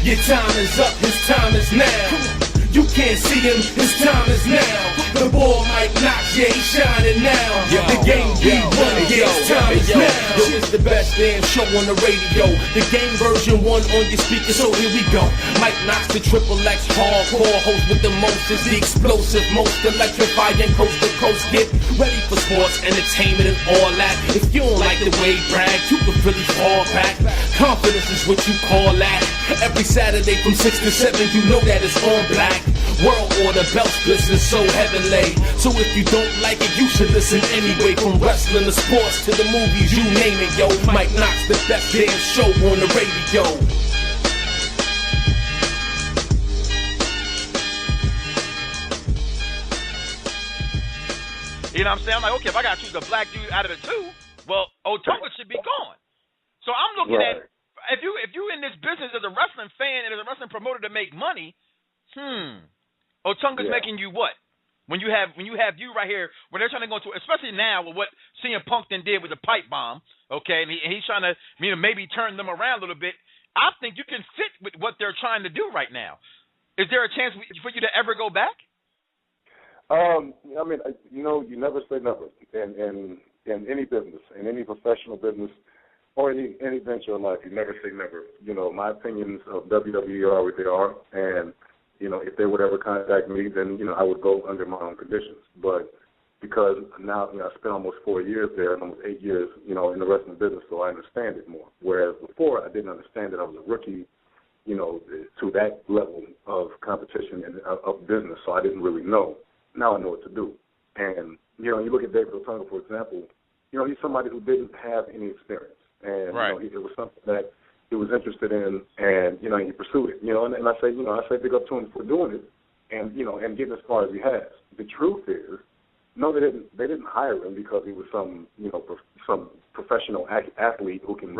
Your time is up, his time is now. You can't see him, his time is now. The ball might knock, yeah, he's shining now. The game be won, yeah, his time is now. Yo, it's the best damn show on the radio. The game version 1 on your speaker, so here we go. Mike Knox, the Triple X hardcore host with the most, is the explosive, most electrifying coast to coast. Get ready for sports, entertainment, and all that. If you don't like the way he brag, you can really fall back. Confidence is what you call that. Every Saturday from 6 to 7, you know that it's all black. World order, belts glisten so heavenly. So if you don't like it, you should listen anyway. From wrestling to sports to the movies, you name it, yo. Mike Knox, the best damn show on the radio. You know what I'm saying? I'm like, okay, if I got to choose a black dude out of the two, well, Otunga should be gone. So I'm looking at, if you in this business as a wrestling fan and as a wrestling promoter to make money, Otunga's making you what? When you have you right here, when they're trying to go to, especially now with what CM Punk then did with the pipe bomb, okay, and he's trying to maybe turn them around a little bit. I think you can fit with what they're trying to do right now. Is there a chance for you to ever go back? I mean, you never say never in any business, in any professional business, or any venture in life. You never say never. My opinions of WWE are what they are, and if they would ever contact me, then, I would go under my own conditions. But because now, I spent almost 4 years there and almost 8 years, in the wrestling business, so I understand it more. Whereas before, I didn't understand it. I was a rookie, to that level of competition and of business, so I didn't really know. Now I know what to do. And, you look at David Otunga, for example, he's somebody who didn't have any experience. And, it was something that he was interested in, and he pursued it. And I say big up to him for doing it, and and getting as far as he has. The truth is, no, they didn't hire him because he was some professional athlete who can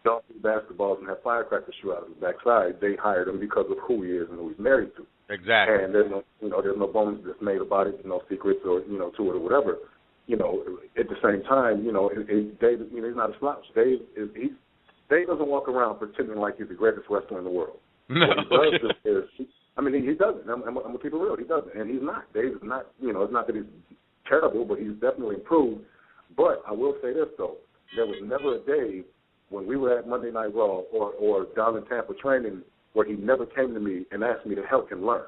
dunk basketballs and have firecrackers shoot out of his backside. They hired him because of who he is and who he's married to. Exactly. And there's no bones that's made about it, no secrets or to it or whatever. At the same time, Dave, he's not a slouch. Dave doesn't walk around pretending like he's the greatest wrestler in the world. No. What he does is, he doesn't. I'm going to keep it real. He doesn't. And he's not. Dave is not, it's not that he's terrible, but he's definitely improved. But I will say this, though. There was never a day when we were at Monday Night Raw or down in Tampa training where he never came to me and asked me to help him learn.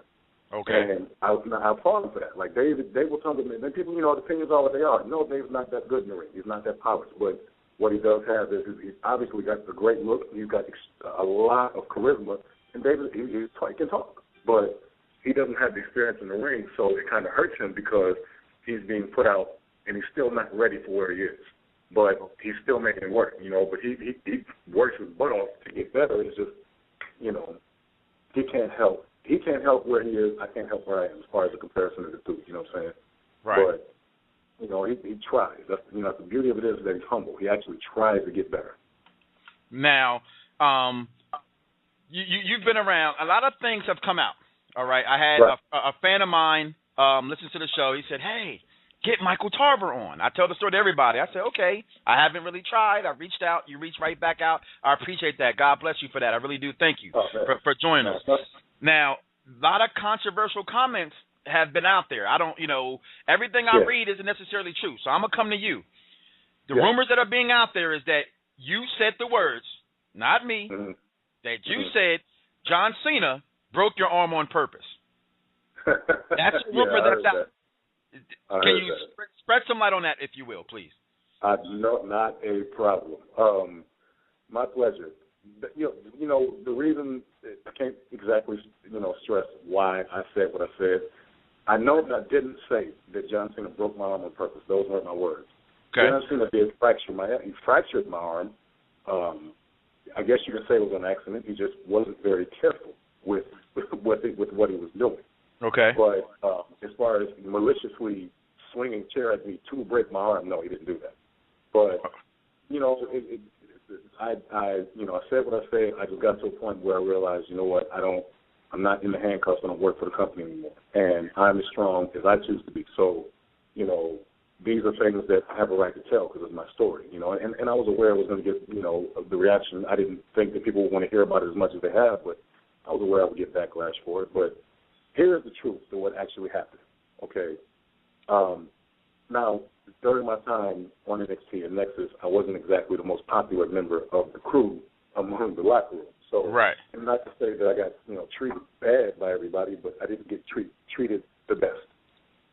Okay. And I applaud him for that. Like, Dave will tell me, and people, the opinions are what they are. No, Dave's not that good in the ring. He's not that polished. But what he does have is he's obviously got a great look. He's got a lot of charisma. And David, he can talk. But he doesn't have the experience in the ring, so it kind of hurts him because he's being put out and he's still not ready for where he is. But he's still making it work, But he works his butt off to get better. It's just, he can't help. He can't help where he is. I can't help where I am as far as the comparison of the two. You know what I'm saying? Right. But he tries. That's the beauty of it is that he's humble. He actually tries to get better. Now, you've been around. A lot of things have come out. All right. I had a fan of mine listen to the show. He said, "Hey, get Michael Tarver on." I tell the story to everybody. I said, "Okay, I haven't really tried. I reached out. You reached right back out. I appreciate that. God bless you for that. I really do. Thank you for joining us." Now, a lot of controversial comments have been out there. I don't, everything I read isn't necessarily true. So I'm going to come to you. The rumors that are being out there is that you said the words, not me, that you said John Cena broke your arm on purpose. That's a rumor that's out. Can you spread some light on that, if you will, please? No, not a problem. My pleasure. The reason I can't exactly, stress why I said what I said. I know that I didn't say that John Cena broke my arm on purpose. Those weren't my words. Okay. John Cena did fracture he fractured my arm. I guess you could say it was an accident. He just wasn't very careful with what he was doing. Okay. But as far as maliciously swinging chair at me to break my arm, no, he didn't do that. But I said what I said. I just got to a point where I realized, I'm not in the handcuffs. I don't work for the company anymore, and I'm as strong as I choose to be. So, these are things that I have a right to tell because it's my story, and I was aware I was going to get, the reaction. I didn't think that people would want to hear about it as much as they have, but I was aware I would get backlash for it, but here's the truth to what actually happened. Okay. Now, during my time on NXT and Nexus, I wasn't exactly the most popular member of the crew among the locker room. So, and not to say that I got treated bad by everybody, but I didn't get treated the best.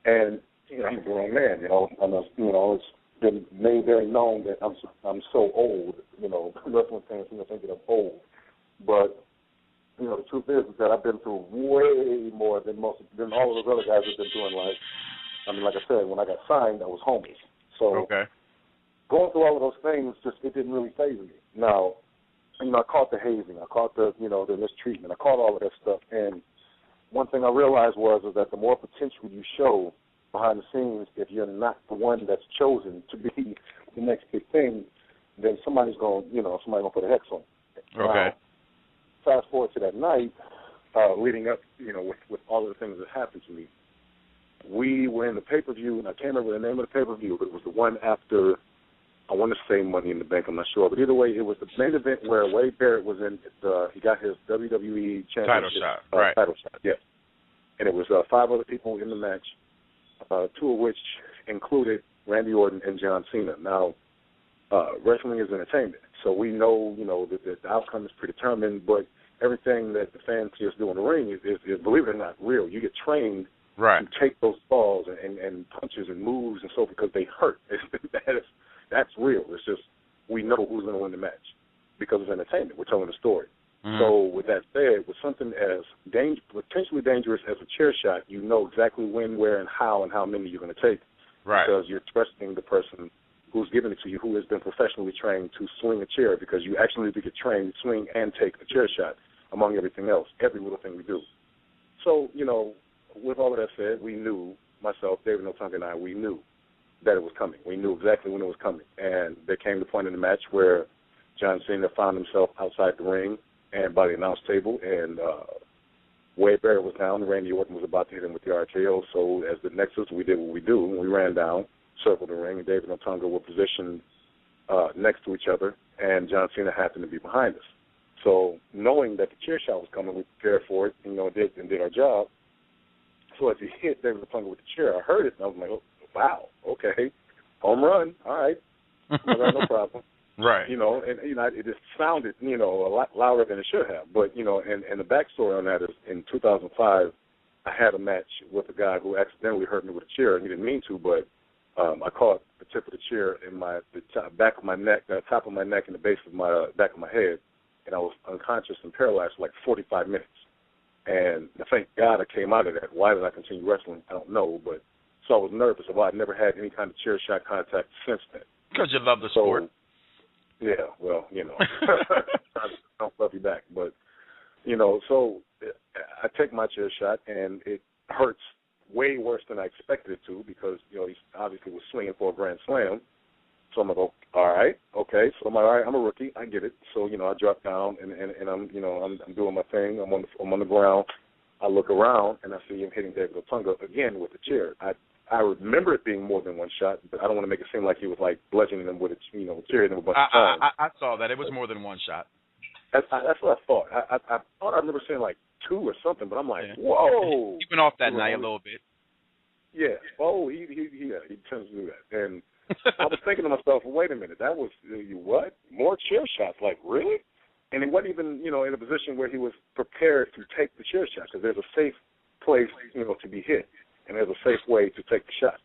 And I'm a grown man. It's been made very known that I'm so old. Wrestling fans thinking I'm old, but the truth is that I've been through way more than all of those other guys have been through in life. I mean, like I said, when I got signed, I was homeless. So going through all of those things, it didn't really faze me. Now, I caught the hazing, I caught the mistreatment, I caught all of that stuff. And one thing I realized was that the more potential you show behind the scenes, if you're not the one that's chosen to be the next big thing, then somebody's going to put a hex on it. Okay. Fast forward to that night, leading up, with all of the things that happened to me. We were in the pay-per-view, and I can't remember the name of the pay-per-view, but it was the one after, I want to say Money in the Bank, I'm not sure. But either way, it was the main event where Wade Barrett was in, he got his WWE championship. Title shot, yes. And it was 5 other people in the match, 2 of which included Randy Orton and John Cena. Now, wrestling is entertainment, so we know, that the outcome is predetermined, but everything that the fans see us do in the ring is believe it or not, real. You get trained to take those falls and punches and moves and so because they hurt. That's real. It's just we know who's going to win the match because it's entertainment. We're telling a story. Mm-hmm. So with that said, with something as potentially dangerous as a chair shot, you know exactly when, where, and how many you're going to take because you're trusting the person who's giving it to you, who has been professionally trained to swing a chair because you actually need to get trained to swing and take a chair shot among everything else, every little thing we do. So, with all of that said, we knew, myself, David Notonga and I, we knew that it was coming. We knew exactly when it was coming. And there came the point in the match where John Cena found himself outside the ring and by the announce table, and Wade Barrett was down. Randy Orton was about to hit him with the RKO. So as the Nexus, we did what we do. We ran down, circled the ring, and David Notonga were positioned next to each other, and John Cena happened to be behind us. So knowing that the chair shot was coming, we prepared for it, did our job. So as he hit David Notonga with the chair, I heard it, and I was like, oh, wow, okay, home run, all right, no problem. Right. It just sounded, a lot louder than it should have. But, and the backstory on that is in 2005, I had a match with a guy who accidentally hurt me with a chair. He didn't mean to, but I caught the tip of the chair in the back of my neck, the top of my neck and the base of my back of my head, and I was unconscious and paralyzed for like 45 minutes. And thank God I came out of that. Why did I continue wrestling? I don't know, but so I was nervous about it. I never had any kind of chair shot contact since then. Because you love the sport. Yeah, well, I don't love you back. But, so I take my chair shot, and it hurts way worse than I expected it to because, he obviously was swinging for a grand slam. So I'm like, all right, okay. So I'm like, all right, I'm a rookie. I get it. So, I drop down, and I'm, I'm doing my thing. I'm on the ground. I look around, and I see him hitting David Notonga again with the chair. I remember it being more than one shot, but I don't want to make it seem like he was like bludgeoning him with a, chair hitting him a bunch of times. I saw that. It was more than one shot. That's what I thought. I thought I remember saying like 2 or something, but I'm like, whoa. He went off that night a little bit. Yeah. Oh, he tends to do that. And I was thinking to myself, wait a minute, that was, what? More chair shots? Like, really? And he wasn't even, in a position where he was prepared to take the chair shot because there's a safe place, to be hit. And there's a safe way to take the shot.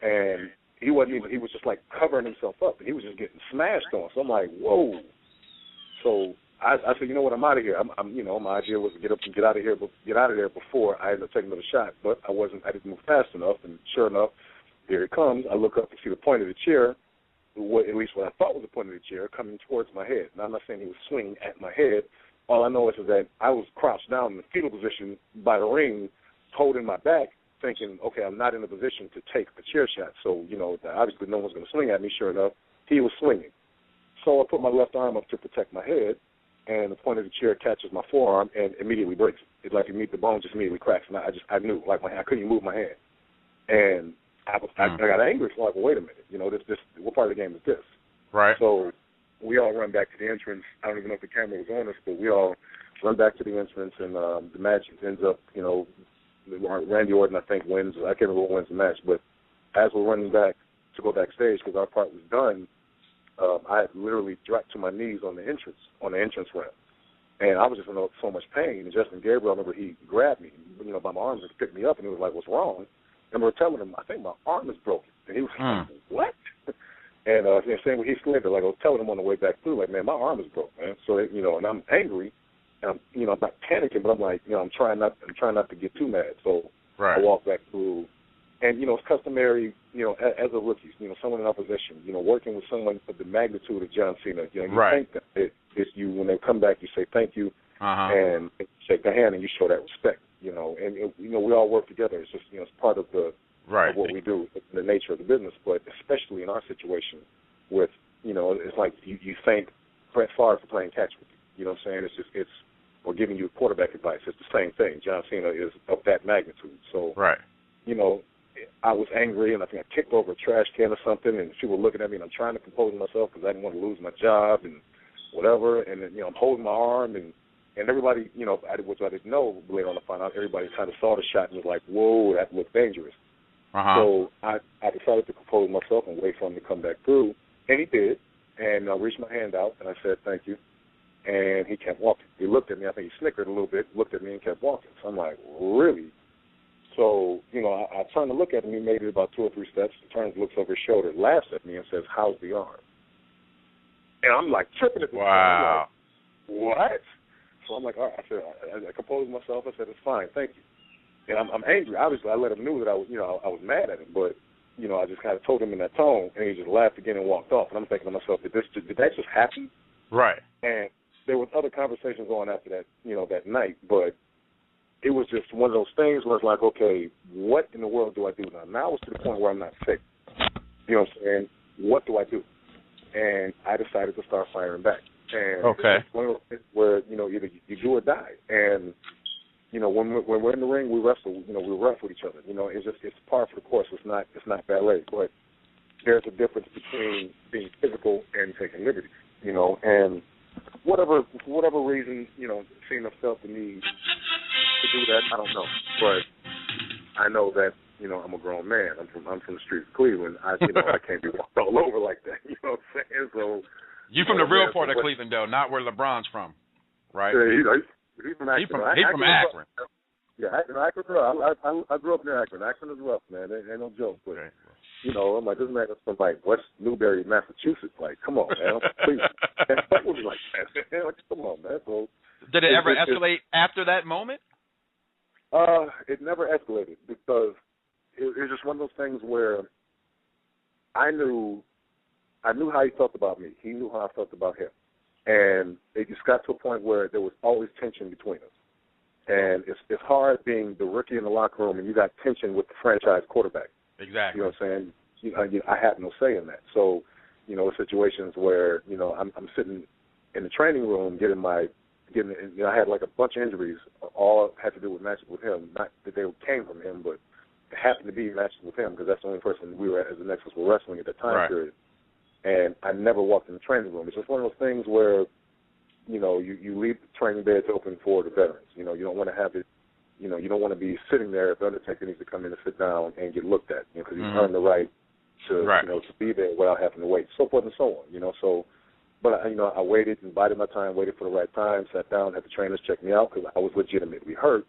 And he was just like covering himself up, and he was just getting smashed on. So I'm like, whoa. So I said, you know what, I'm out of here. My idea was to get up and get out of there before I ended up taking another shot. But I didn't move fast enough, and sure enough, here it comes. I look up and see the point of the chair, at least what I thought was the point of the chair, coming towards my head. Now, I'm not saying he was swinging at my head. All I know is that I was crouched down in the fetal position by the ring, holding my back, thinking, okay, I'm not in a position to take a chair shot. So, obviously no one's going to swing at me. Sure enough, he was swinging. So I put my left arm up to protect my head, and the point of the chair catches my forearm and immediately breaks it. It's like the bone just immediately cracks, and I knew, like I couldn't even move my hand. And I got angry. So I'm like, well, wait a minute, this what part of the game is this? Right. So we all run back to the entrance. I don't even know if the camera was on us, but we all run back to the entrance, and the match ends up, Randy Orton, I think, wins. I can't remember who wins the match, but as we're running back to go backstage because our part was done, I literally dropped to my knees on the entrance ramp. And I was just in so much pain. And Justin Gabriel, I remember he grabbed me, by my arms and picked me up, and he was like, "What's wrong?" And we were telling him, "I think my arm is broken." And he was like, "What?" And same when he slid there, like I was telling him on the way back through, like, "Man, my arm is broken, man." So and I'm angry, and I'm not panicking, but I'm like, I'm trying not to get too mad. So I walk back through, and it's customary, as a rookie, someone in our position, working with someone of the magnitude of John Cena, you think that it's you when they come back, you say thank you, and shake their hand, and you show that respect, and we all work together. It's just it's part of the of what we do, the nature of the business, but especially in our situation with it's like you thank Brett Favre for playing catch with you. You know what I'm saying? Or giving you quarterback advice. It's the same thing. John Cena is of that magnitude. So I was angry, and I think I kicked over a trash can or something, and people were looking at me, and I'm trying to compose myself because I didn't want to lose my job and whatever. And then, I'm holding my arm, and everybody, which I didn't know, later on to find out, everybody kind of saw the shot and was like, "Whoa, that looked dangerous." So I decided to compose myself and wait for him to come back through, and he did. And I reached my hand out, and I said, "Thank you." And he kept walking. He looked at me. I think he snickered a little bit, looked at me, and kept walking. So I'm like, "Really?" So, I turned to look at him. He made it about 2 or 3 steps. He turns, looks over his shoulder, laughs at me, and says, "How's the arm?" And I'm like tripping at this point. I'm like, "What?" So I'm like, all right. I said, I composed myself. I said, "It's fine, thank you." And I'm angry. Obviously, I let him know that I was, I was mad at him. But, I just kind of told him in that tone, and he just laughed again and walked off. And I'm thinking to myself, did that just happen? Right. And there was other conversations going after that, that night. But it was just one of those things where it's like, okay, what in the world do I do now? Now it's to the point where I'm not sick. You know what I'm saying? What do I do? And I decided to start firing back. And it's one of those things where, either you do or die. And, when we're in the ring, we wrestle. We wrestle with each other. It's par for the course. It's not ballet. But there's a difference between being physical and taking liberties. And for whatever reason, Cena felt the need to do that, I don't know. But I know that, I'm a grown man. I'm from the streets of Cleveland. I can't be walked all over like that. You know what I'm saying? So you from the real part of Cleveland, though, not where LeBron's from, right? Yeah, he's from Akron. He's from Akron. Yeah, Akron. I grew up near Akron. Akron is rough, man. Ain't no joke. But I'm like, this man is from like West Newbury, Massachusetts. Like, come on, man. Please. That was like that. Like, come on, man. So, did it ever escalate after that moment? It never escalated because it was just one of those things where I knew how he felt about me. He knew how I felt about him. And it just got to a point where there was always tension between us. And it's hard being the rookie in the locker room and you got tension with the franchise quarterback. Exactly. You know what I'm saying? I had no say in that. So, situations where, I'm sitting in the training room I had like a bunch of injuries, all had to do with matches with him. Not that they came from him, but it happened to be matches with him because that's the only person we were as the Nexus were wrestling at that time period. And I never walked in the training room. It's just one of those things where, you leave the training beds open for the veterans. You don't want to have it, you don't want to be sitting there if the Undertaker needs to come in and sit down and get looked at, because he's earned the right to, to be there without having to wait, so forth and so on, So, but, I waited and bided my time, waited for the right time, sat down, had the trainers check me out because I was legitimately hurt.